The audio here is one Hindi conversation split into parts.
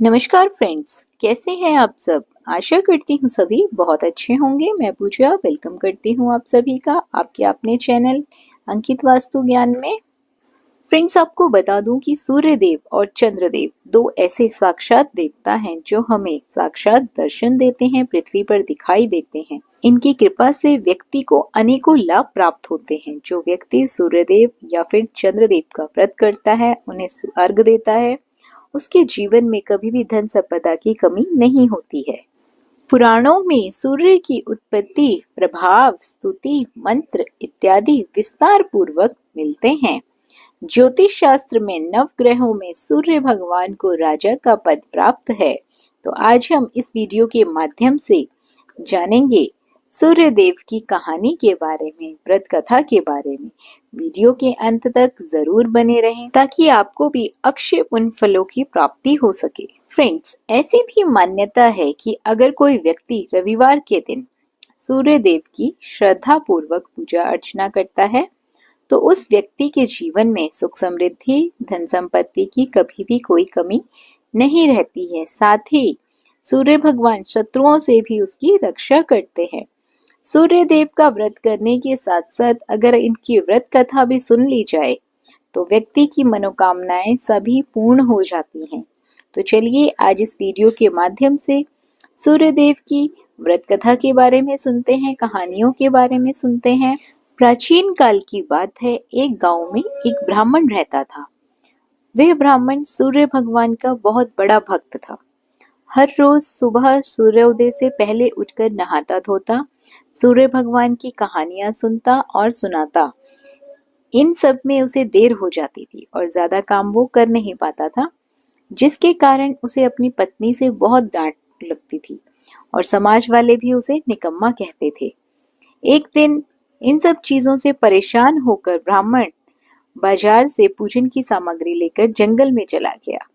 नमस्कार फ्रेंड्स, कैसे हैं आप सब। आशा करती हूँ सभी बहुत अच्छे होंगे। मैं पूजा वेलकम करती हूँ आप सभी का आपके अपने चैनल अंकित वास्तु ज्ञान में। फ्रेंड्स, आपको बता दूं कि सूर्य देव और चंद्रदेव दो ऐसे साक्षात देवता हैं जो हमें साक्षात दर्शन देते हैं, पृथ्वी पर दिखाई देते हैं। इनकी कृपा से व्यक्ति को अनेकों लाभ प्राप्त होते हैं। जो व्यक्ति सूर्यदेव या फिर चंद्रदेव का व्रत करता है, उन्हें अर्घ देता है, उसके जीवन में कभी भी धन संपदा की कमी नहीं होती है। पुराणों में सूर्य की उत्पत्ति, प्रभाव, स्तुति, मंत्र इत्यादि विस्तार पूर्वक मिलते हैं। ज्योतिष शास्त्र में नव ग्रहों में सूर्य भगवान को राजा का पद प्राप्त है। तो आज हम इस वीडियो के माध्यम से जानेंगे सूर्य देव की कहानी के बारे में, व्रत कथा के बारे में। वीडियो के अंत तक जरूर बने रहें ताकि आपको भी अक्षय पुण्य फलों की प्राप्ति हो सके। फ्रेंड्स, ऐसी भी मान्यता है कि अगर कोई व्यक्ति रविवार के दिन सूर्य देव की श्रद्धा पूर्वक पूजा अर्चना करता है तो उस व्यक्ति के जीवन में सुख समृद्धि, धन संपत्ति की कभी भी कोई कमी नहीं रहती है। साथ ही सूर्य भगवान शत्रुओं से भी उसकी रक्षा करते हैं। सूर्य देव का व्रत करने के साथ साथ अगर इनकी व्रत कथा भी सुन ली जाए तो व्यक्ति की मनोकामनाएं सभी पूर्ण हो जाती हैं। तो चलिए आज इस वीडियो के माध्यम से सूर्य देव की व्रत कथा के बारे में सुनते हैं, कहानियों के बारे में सुनते हैं। प्राचीन काल की बात है, एक गांव में एक ब्राह्मण रहता था। वह ब्राह्मण सूर्य भगवान का बहुत बड़ा भक्त था। हर रोज सुबह सूर्योदय से पहले उठकर नहाता धोता, सूर्य भगवान की कहानियां सुनता और सुनाता। इन सब में उसे देर हो जाती थी और ज्यादा काम वो कर नहीं पाता था, जिसके कारण उसे अपनी पत्नी से बहुत डांट लगती थी और समाज वाले भी उसे निकम्मा कहते थे। एक दिन इन सब चीजों से परेशान होकर ब्राह्मण बाजार से पूजन की सामग्री लेकर जंगल में चला गया।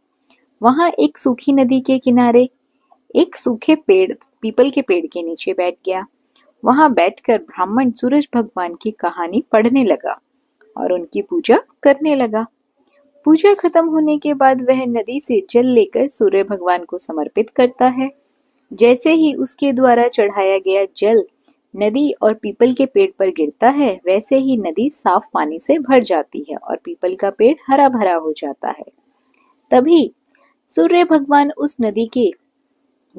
वहां एक सूखी नदी के किनारे एक सूखे पेड़, पीपल के पेड़ के नीचे बैठ गया। वहां बैठकर ब्राह्मण सूरज भगवान की कहानी पढ़ने लगा और उनकी पूजा करने लगा। पूजा खत्म होने के बाद वह नदी से जल लेकर सूर्य भगवान को समर्पित करता है। जैसे ही उसके द्वारा चढ़ाया गया जल नदी और पीपल के पेड़ पर गिरता है, वैसे ही नदी साफ पानी से भर जाती है और पीपल का पेड़ हरा भरा हो जाता है। तभी सूर्य भगवान उस नदी के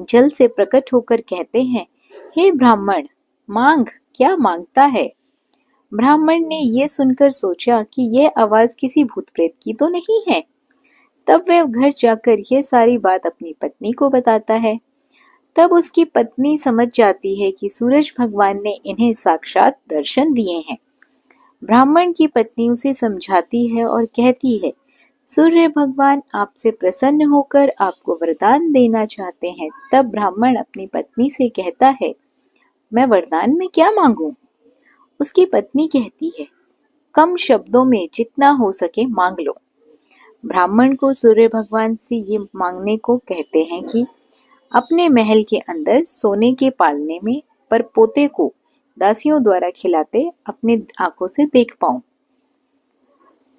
जल से प्रकट होकर कहते हैं, हे ब्राह्मण, मांग, क्या मांगता है। ब्राह्मण ने यह सुनकर सोचा कि यह आवाज किसी भूत प्रेत की तो नहीं है। तब वह घर जाकर यह सारी बात अपनी पत्नी को बताता है। तब उसकी पत्नी समझ जाती है कि सूरज भगवान ने इन्हें साक्षात दर्शन दिए हैं। ब्राह्मण की पत्नी उसे समझाती है और कहती है, सूर्य भगवान आपसे प्रसन्न होकर आपको वरदान देना चाहते हैं। तब ब्राह्मण अपनी पत्नी से कहता है, मैं वरदान में क्या मांगूं? उसकी पत्नी कहती है, कम शब्दों में जितना हो सके मांग लो। ब्राह्मण को सूर्य भगवान से ये मांगने को कहते हैं कि अपने महल के अंदर सोने के पालने में पर पोते को दासियों द्वारा खिलाते अपने आंखों से देख पाऊं।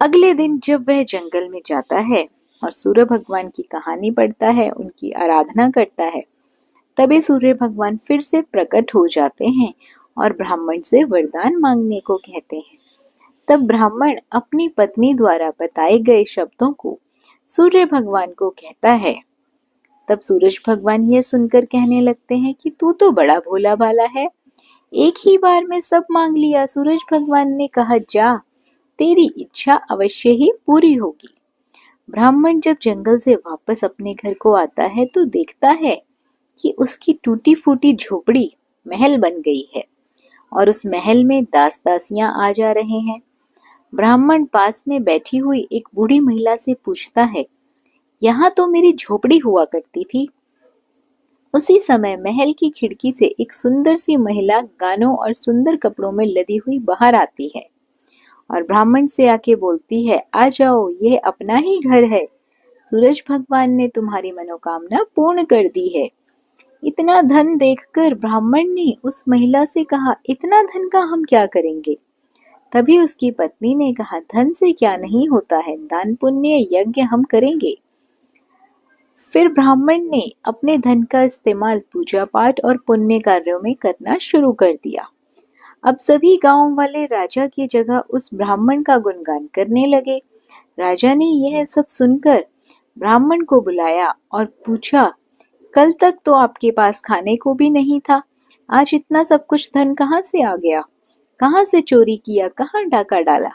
अगले दिन जब वह जंगल में जाता है और सूर्य भगवान की कहानी पढ़ता है, उनकी आराधना करता है, तभी सूर्य भगवान फिर से प्रकट हो जाते हैं और ब्राह्मण से वरदान मांगने को कहते हैं। तब ब्राह्मण अपनी पत्नी द्वारा बताए गए शब्दों को सूर्य भगवान को कहता है। तब सूरज भगवान यह सुनकर कहने लगते हैं कि तू तो बड़ा भोला भाला है, एक ही बार में सब मांग लिया। सूरज भगवान ने कहा, जा, तेरी इच्छा अवश्य ही पूरी होगी। ब्राह्मण जब जंगल से वापस अपने घर को आता है तो देखता है कि उसकी टूटी फूटी झोपड़ी महल बन गई है और उस महल में दास दासियां आ जा रहे हैं। ब्राह्मण पास में बैठी हुई एक बूढ़ी महिला से पूछता है, यहाँ तो मेरी झोपड़ी हुआ करती थी। उसी समय महल की खिड़की से एक सुंदर सी महिला गानों और सुंदर कपड़ों में लदी हुई बाहर आती है और ब्राह्मण से आके बोलती है, आ जाओ, यह अपना ही घर है। सूरज भगवान ने तुम्हारी मनोकामना पूर्ण कर दी है। इतना धन देखकर ब्राह्मण ने उस महिला से कहा, इतना धन का हम क्या करेंगे। तभी उसकी पत्नी ने कहा, धन से क्या नहीं होता है, दान पुण्य यज्ञ हम करेंगे। फिर ब्राह्मण ने अपने धन का इस्तेमाल पूजा पाठ और पुण्य कार्यों में करना शुरू कर दिया। अब सभी गांव वाले राजा की जगह उस ब्राह्मण का गुणगान करने लगे। राजा ने यह सब सुनकर ब्राह्मण को बुलाया और पूछा, कल तक तो आपके पास खाने को भी नहीं था, आज इतना सब कुछ धन कहाँ से आ गया? कहाँ से चोरी किया, कहाँ डाका डाला?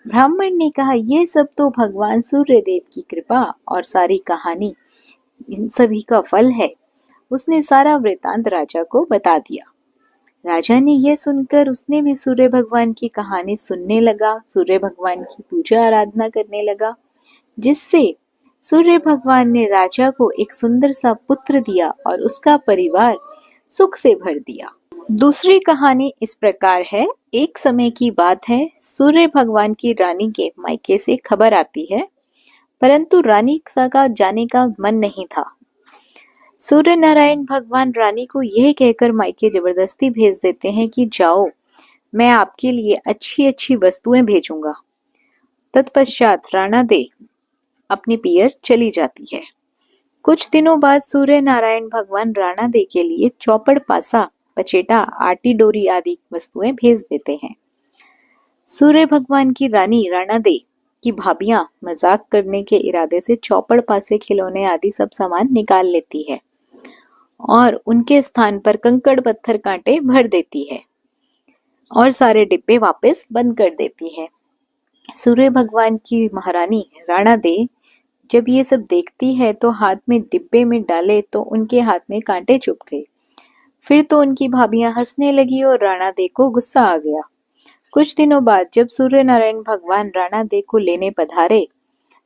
ब्राह्मण ने कहा, यह सब तो भगवान सूर्य देव की कृपा और सारी कहानी इन सभी का फल है। उसने सारा वृतांत राजा को बता दिया। राजा ने यह सुनकर उसने भी सूर्य भगवान की कहानी सुनने लगा, सूर्य भगवान की पूजा आराधना करने लगा, जिससे सूर्य भगवान ने राजा को एक सुंदर सा पुत्र दिया और उसका परिवार सुख से भर दिया। दूसरी कहानी इस प्रकार है। एक समय की बात है, सूर्य भगवान की रानी के मायके से खबर आती है, परंतु रानी का जाने का मन नहीं था। सूर्य नारायण भगवान रानी को यह कहकर मायके जबरदस्ती भेज देते हैं कि जाओ, मैं आपके लिए अच्छी अच्छी वस्तुएं भेजूंगा। तत्पश्चात राणा दे अपनी पियर चली जाती है। कुछ दिनों बाद सूर्य नारायण भगवान राणा दे के लिए चौपड़, पासा, पचेटा, आटी डोरी आदि वस्तुएं भेज देते हैं। सूर्य भगवान की रानी राणा दे की भाभियां मजाक करने के इरादे से चौपड़, पासे, खिलौने आदि सब सामान निकाल लेती है और उनके स्थान पर कंकड़, पत्थर, कांटे भर देती है और सारे डिब्बे वापस बंद कर देती है। सूर्य भगवान की महारानी राणा दे जब ये सब देखती है तो हाथ में डिब्बे में डाले तो उनके हाथ में कांटे चुभ गए। फिर तो उनकी भाभियां हंसने लगी और राणा दे को गुस्सा आ गया। कुछ दिनों बाद जब सूर्य नारायण भगवान राणा दे को लेने पधारे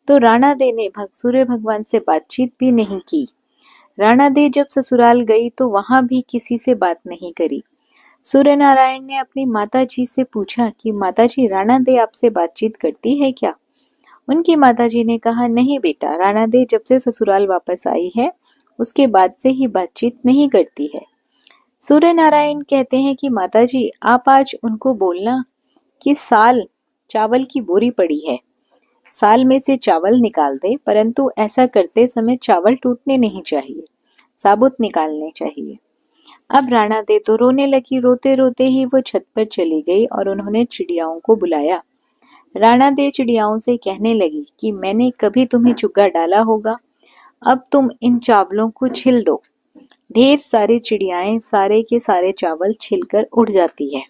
तो राणा दे ने सूर्य भगवान से बातचीत भी नहीं की। राणा दे जब ससुराल गई तो वहां भी किसी से बात नहीं करी। सूर्य नारायण ने अपनी माता जी से पूछा कि माता जी, राणा दे आपसे बातचीत करती है क्या? उनकी माता जी ने कहा, नहीं बेटा, राणा दे जब से ससुराल वापस आई है उसके बाद से ही बातचीत नहीं करती है। सूर्य नारायण कहते हैं कि माता जी, आप आज उनको बोलना कि साल चावल की बोरी पड़ी है, साल में से चावल निकाल दे, परंतु ऐसा करते समय चावल टूटने नहीं चाहिए, साबुत निकालने चाहिए। अब राणा दे तो रोने लगी। रोते रोते ही वो छत पर चली गई और उन्होंने चिड़ियाओं को बुलाया। राणा दे चिड़ियाओं से कहने लगी कि मैंने कभी तुम्हें चुग्गा डाला होगा, अब तुम इन चावलों को छिल दो। ढेर सारी चिड़ियाएं सारे के सारे चावल छिलकर उड़ जाती है।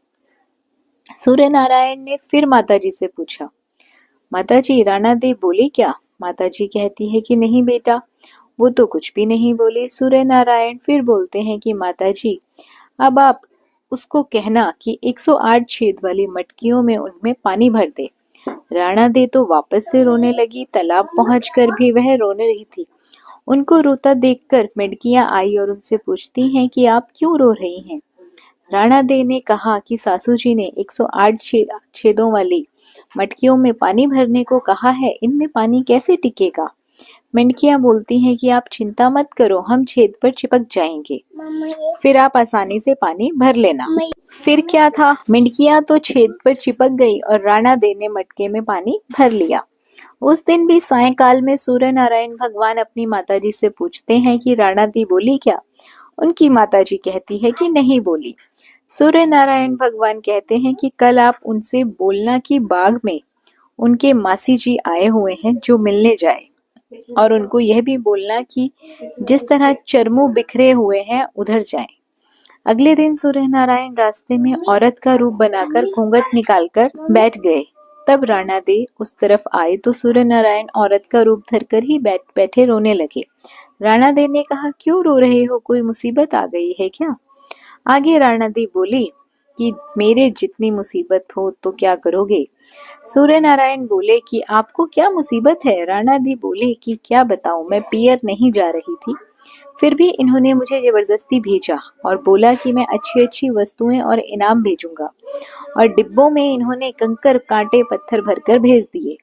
सूर्य नारायण ने फिर माताजी से पूछा, माताजी, राणा दे बोली क्या? माताजी कहती है कि नहीं बेटा, वो तो कुछ भी नहीं बोली। सूर्य नारायण फिर बोलते हैं कि माताजी, अब आप उसको कहना कि 108 छेद वाली मटकियों में उनमें पानी भर दे। राणा दे तो वापस से रोने लगी। तालाब पहुंचकर भी वह रोने रही थी। उनको रोता देखकर मेंढकियां आई और उनसे पूछती हैं कि आप क्यों रो रही हैं? राणा दे ने कहा कि सासू जी ने 108 छेदों वाली मटकियों में पानी भरने को कहा है, इनमें पानी कैसे टिकेगा? मेंढकियां बोलती हैं कि आप चिंता मत करो, हम छेद पर चिपक जाएंगे, फिर आप आसानी से पानी भर लेना। फिर क्या था, मेंढकियां तो छेद पर चिपक गई और राणा दे ने मटके में पानी भर लिया। उस दिन भी सायंकाल में सूर्य नारायण भगवान अपनी माताजी से पूछते हैं कि राणा दी बोली क्या? उनकी माताजी कहती है कि नहीं बोली। सूर्य नारायण भगवान कहते हैं कि कल आप उनसे बोलना कि बाग में उनके मासी जी आए हुए हैं जो मिलने जाए, और उनको यह भी बोलना कि जिस तरह चरमू बिखरे हुए हैं उधर जाएं। अगले दिन सूर्य नारायण रास्ते में औरत का रूप बनाकर घूंघट निकालकर बैठ गए। तब राणा दे उस तरफ आए तो सूर्य नारायण औरत का रूप धरकर ही बैठे रोने लगे। राणा दे ने कहा, क्यों रो रहे हो, कोई मुसीबत आ गई है क्या? आगे राणा दी बोली कि मेरे जितनी मुसीबत हो तो क्या करोगे? सूर्य नारायण बोले कि आपको क्या मुसीबत है? राणा दी बोले कि क्या बताऊं, मैं पियर नहीं जा रही थी, फिर भी इन्होंने मुझे जबरदस्ती भेजा और बोला कि मैं अच्छी अच्छी वस्तुएं और इनाम भेजूंगा, और डिब्बों में इन्होंने कंकर, कांटे, पत्थर भरकर भेज दिए।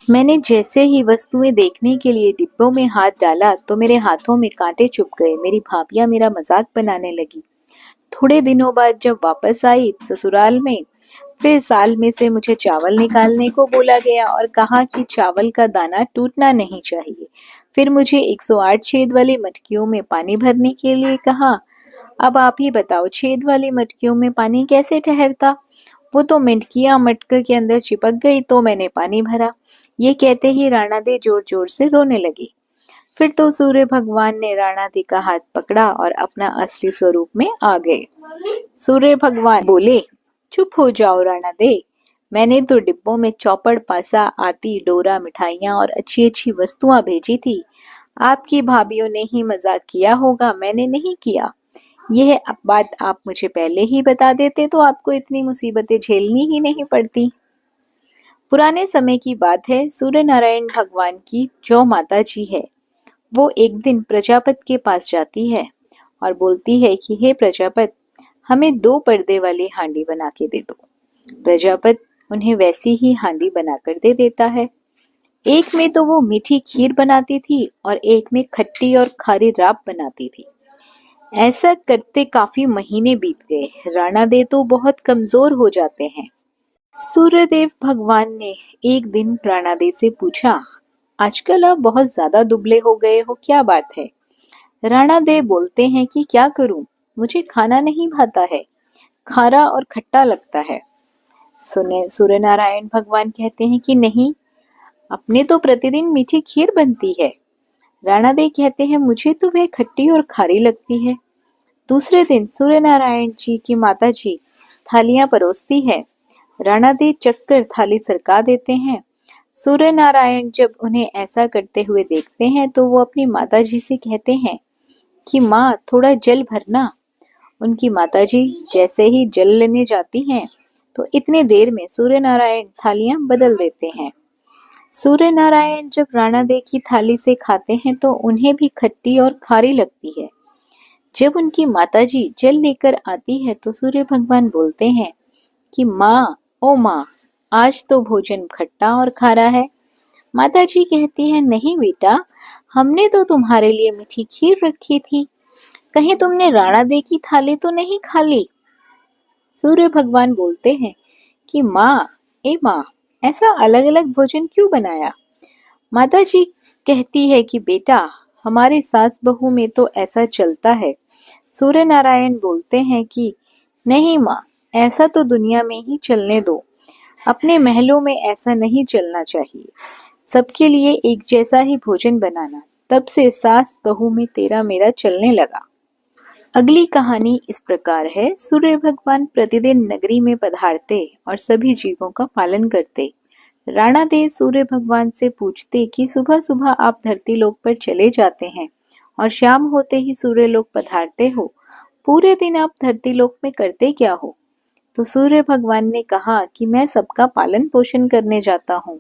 मैंने जैसे ही वस्तुएं देखने के लिए डिब्बों में हाथ डाला तो मेरे हाथों में कांटे चुभ गए। मेरी भाभियां मेरा मजाक बनाने लगी। थोड़े दिनों बाद जब वापस आई ससुराल में, फिर साल में से मुझे चावल निकालने को बोला गया और कहा कि चावल का दाना टूटना नहीं चाहिए। फिर मुझे 108 छेद वाली मटकियों में पानी भरने के लिए कहा। अब आप ही बताओ, छेद वाली मटकियों में पानी कैसे ठहरता? वो तो मटकियां मटके के अंदर चिपक गई तो मैंने पानी भरा। ये कहते ही राणा दे जोर जोर से रोने लगी। फिर तो सूर्य भगवान ने राणा दे का हाथ पकड़ा और अपना असली स्वरूप में आ गए। सूर्य भगवान बोले, चुप हो जाओ राणा दे। मैंने तो डिब्बों में चौपड़, पासा, आती, डोरा, मिठाइयाँ और अच्छी अच्छी वस्तुएं भेजी थी। आपकी भाभीियों ने ही मजाक किया होगा, मैंने नहीं किया। यह बात आप मुझे पहले ही बता देते तो आपको इतनी मुसीबतें झेलनी ही नहीं पड़ती। पुराने समय की बात है, सूर्य नारायण भगवान की जो माता जी है, वो एक दिन प्रजापति के पास जाती है और बोलती है कि हे प्रजापति, हमें 2 पर्दे वाली हांडी बना के दे दो। प्रजापति उन्हें वैसी ही हांडी बनाकर दे देता है। एक में तो वो मीठी खीर बनाती थी और एक में खट्टी और खारी राब बनाती थी। ऐसा करते काफी महीने बीत गए। राणा दे तो बहुत कमजोर हो जाते हैं। सूर्यदेव भगवान ने एक दिन राणा दे से पूछा, आजकल आप बहुत ज्यादा दुबले हो गए हो, क्या बात है? राणा दे बोलते हैं कि क्या करूं, मुझे खाना नहीं भाता है, खारा और खट्टा लगता है। सूर्य नारायण भगवान कहते हैं कि नहीं, अपने तो प्रतिदिन मीठी खीर बनती है। राणा दे कहते हैं मुझे तो वह खट्टी और खारी लगती है। दूसरे दिन सूर्य नारायण जी की माता जी थालियां परोसती है। राणा दे चक्कर थाली सरका देते हैं। सूर्य नारायण जब उन्हें ऐसा करते हुए देखते हैं तो वो अपनी माता जी से कहते हैं कि माँ, थोड़ा जल भरना। उनकी माता जी जैसे ही जल लेने जाती हैं तो इतने देर में सूर्य नारायण थालियां बदल देते हैं। सूर्य नारायण जब राणा दे की थाली से खाते हैं तो उन्हें भी खट्टी और खारी लगती है। जब उनकी माताजी जल लेकर आती है तो सूर्य भगवान बोलते हैं कि माँ, ओ माँ, आज तो भोजन खट्टा और खारा है। माताजी कहती है, नहीं बेटा, हमने तो तुम्हारे लिए मीठी खीर रखी थी, कहीं तुमने राणा दे की थाली तो नहीं खा ली? सूर्य भगवान बोलते हैं कि माँ, ए माँ, ऐसा अलग अलग भोजन क्यों बनाया? माताजी कहती है कि बेटा, हमारे सास बहू में तो ऐसा चलता है। सूर्य नारायण बोलते हैं कि नहीं माँ, ऐसा तो दुनिया में ही चलने दो, अपने महलों में ऐसा नहीं चलना चाहिए। सबके लिए एक जैसा ही भोजन बनाना। तब से सास बहू में तेरा मेरा चलने लगा। अगली कहानी इस प्रकार है। सूर्य भगवान प्रतिदिन नगरी में पधारते और सभी जीवों का पालन करते। राणा दे सूर्य भगवान से पूछते कि सुबह सुबह आप धरती लोक पर चले जाते हैं और शाम होते ही सूर्य लोक पधारते हो, पूरे दिन आप धरती लोक में करते क्या हो? तो सूर्य भगवान ने कहा कि मैं सबका पालन पोषण करने जाता हूँ।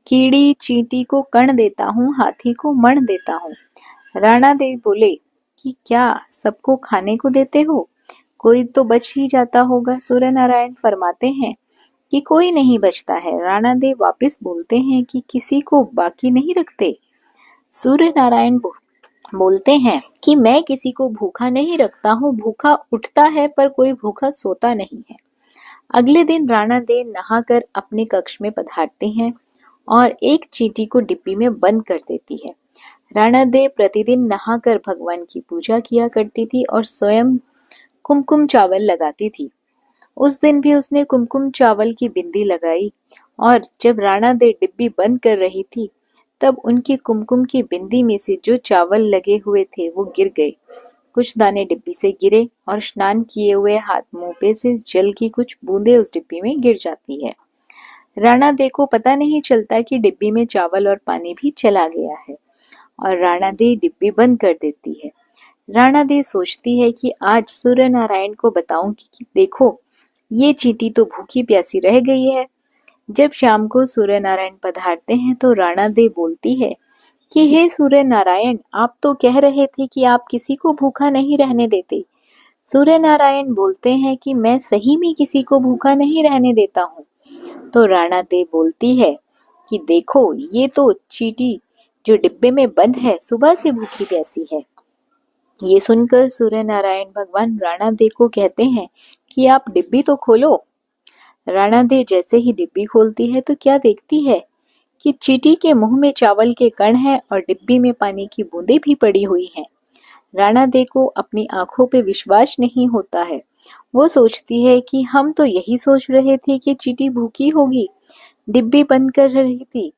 कीड़ी चींटी को कण देता हूँ, हाथी को मण देता हूँ। राणा दे बोले कि क्या सबको खाने को देते हो? कोई तो बच ही जाता होगा। सूर्य नारायण फरमाते हैं कि कोई नहीं बचता है। राणा दे वापस बोलते हैं कि किसी को बाकी नहीं रखते। सूर्य नारायण बोलते हैं कि मैं किसी को भूखा नहीं रखता हूँ, भूखा उठता है पर कोई भूखा सोता नहीं है। अगले दिन राणा दे नहाकर अपने कक्ष में पधारते हैं और एक चींटी को डिब्बी में बंद कर देती है। राणा दे प्रतिदिन नहाकर भगवान की पूजा किया करती थी और स्वयं कुमकुम चावल लगाती थी। उस दिन भी उसने कुमकुम चावल की बिंदी लगाई और जब राणा दे डिब्बी बंद कर रही थी तब उनकी कुमकुम की बिंदी में से जो चावल लगे हुए थे वो गिर गए। कुछ दाने डिब्बी से गिरे और स्नान किए हुए हाथ मुंह पे से जल की कुछ बूंदें उस डिब्बी में गिर जाती है। राणा दे को पता नहीं चलता कि डिब्बी में चावल और पानी भी चला गया है और राणा दे डिब्बी बंद कर देती है। राणा दे सोचती है कि आज सूर्य नारायण को बताऊंगी कि देखो, ये चींटी तो भूखी प्यासी रह गई है। जब शाम को सूर्य नारायण पधारते हैं तो राणा दे बोलती है कि हे सूर्य नारायण, आप तो कह रहे थे कि आप किसी को भूखा नहीं रहने देते। सूर्य नारायण बोलते हैं कि मैं सही में किसी को भूखा नहीं रहने देता हूँ। तो राणा दे बोलती है कि देखो, ये तो चींटी जो डिब्बे में बंद है सुबह से भूखी प्यासी है। ये सुनकर सूर्य नारायण भगवान राणा दे को कहते हैं कि आप डिब्बी तो खोलो। राणा दे जैसे ही डिब्बी खोलती है तो क्या देखती है कि चींटी के मुंह में चावल के कण हैं और डिब्बी में पानी की बूंदें भी पड़ी हुई हैं। राणा दे को अपनी आंखों पे विश्वास नहीं होता है। वो सोचती है कि हम तो यही सोच रहे थे कि चींटी भूखी होगी, डिब्बी बंद कर रही थी,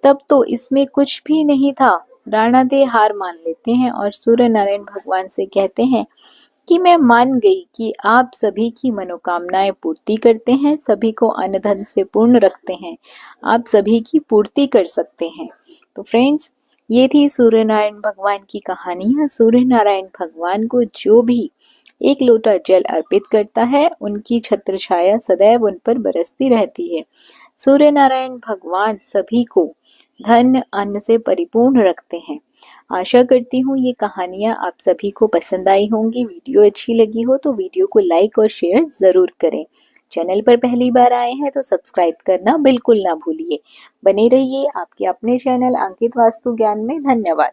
तब तो इसमें कुछ भी नहीं था। राणा दे हार मान लेते हैं और सूर्य नारायण भगवान से कहते हैं कि मैं मान गई कि आप सभी की मनोकामनाएं पूर्ति करते हैं, सभी को अन्न धन से पूर्ण रखते हैं, आप सभी की पूर्ति कर सकते हैं। तो फ्रेंड्स, ये थी सूर्य नारायण भगवान की कहानियां। सूर्य नारायण भगवान को जो भी एक लोटा जल अर्पित करता है, उनकी छत्र छाया सदैव उन पर बरसती रहती है। सूर्य नारायण भगवान सभी को धन अन्न से परिपूर्ण रखते हैं। आशा करती हूँ ये कहानियाँ आप सभी को पसंद आई होंगी। वीडियो अच्छी लगी हो तो वीडियो को लाइक और शेयर ज़रूर करें। चैनल पर पहली बार आए हैं तो सब्सक्राइब करना बिल्कुल ना भूलिए। बने रहिए आपके अपने चैनल अंकित वास्तु ज्ञान में। धन्यवाद।